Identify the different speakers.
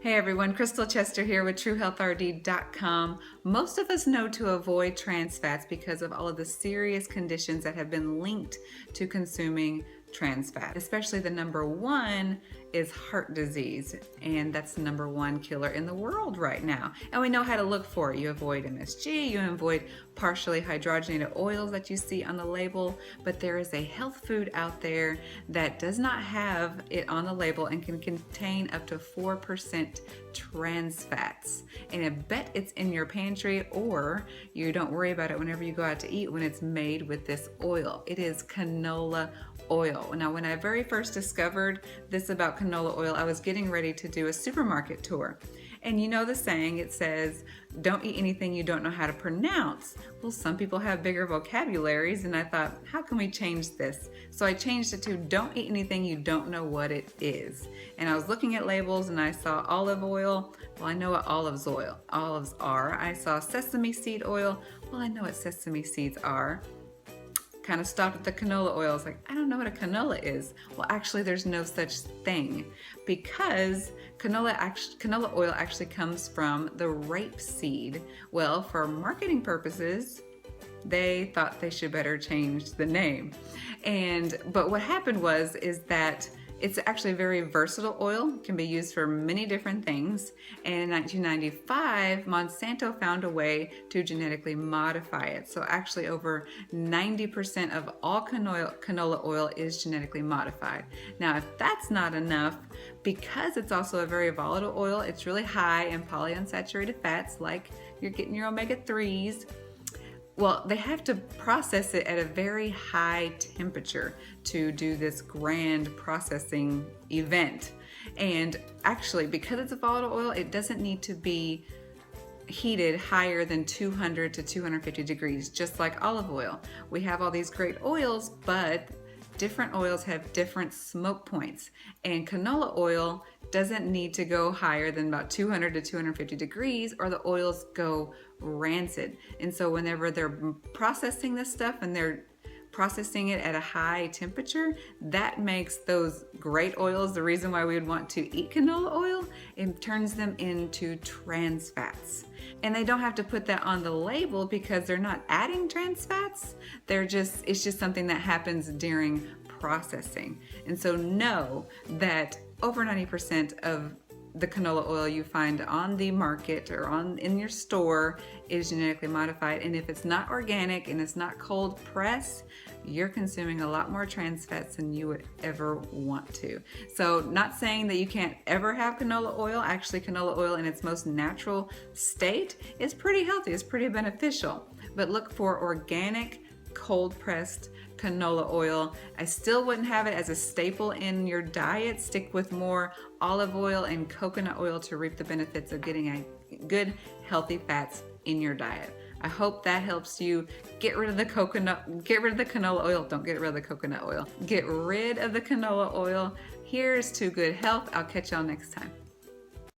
Speaker 1: Hey everyone, Crystal Chester here with TrueHealthRD.com. Most of us know to avoid trans fats because of all of the serious conditions that have been linked to consuming trans fat. Especially the number one is heart disease, and that's the number one killer in the world right now. And we know how to look for it. You avoid MSG, you avoid partially hydrogenated oils that you see on the label, but there is a health food out there that does not have it on the label and can contain up to 4% trans fats. And I bet it's in your pantry, or you don't worry about it whenever you go out to eat when it's made with this oil. It is canola oil. Now, when I very first discovered this about canola oil, I was getting ready to do a supermarket tour. And you know the saying, it says, don't eat anything you don't know how to pronounce. Well, some people have bigger vocabularies, and I thought, how can we change this? So I changed it to, don't eat anything you don't know what it is. And I was looking at labels and I saw olive oil. Well, I know what olives are. I saw sesame seed oil. Well, I know what sesame seeds are. Kind of stopped at the canola oil. I was like, I don't know what a canola is. Well, actually, there's no such thing, because canola oil actually comes from the rapeseed. Well, for marketing purposes, they thought they should better change the name. But what happened is that it's actually a very versatile oil, can be used for many different things. And in 1995, Monsanto found a way to genetically modify it. So actually over 90% of all canola oil is genetically modified. Now, if that's not enough, because it's also a very volatile oil, it's really high in polyunsaturated fats, like you're getting your omega-3s. Well, they have to process it at a very high temperature to do this grand processing event. And actually, because it's a volatile oil, it doesn't need to be heated higher than 200 to 250 degrees, just like olive oil. We have all these great oils, but different oils have different smoke points. And canola oil doesn't need to go higher than about 200 to 250 degrees, or the oils go rancid. And so whenever they're processing this stuff and they're processing it at a high temperature, that makes those great oils, the reason why we would want to eat canola oil, it turns them into trans fats. And they don't have to put that on the label because they're not adding trans fats. It's just something that happens during processing. And so know that over 90% of the canola oil you find on the market or in your store is genetically modified. And if it's not organic and it's not cold pressed, you're consuming a lot more trans fats than you would ever want to. So not saying that you can't ever have canola oil. Actually, canola oil in its most natural state is pretty healthy, it's pretty beneficial. But look for organic, cold pressed canola oil. I still wouldn't have it as a staple in your diet. Stick with more olive oil and coconut oil to reap the benefits of getting a good, healthy fats in your diet. I hope that helps you get rid of the canola oil. Don't get rid of the coconut oil. Get rid of the canola oil. Here's to good health. I'll catch y'all next time.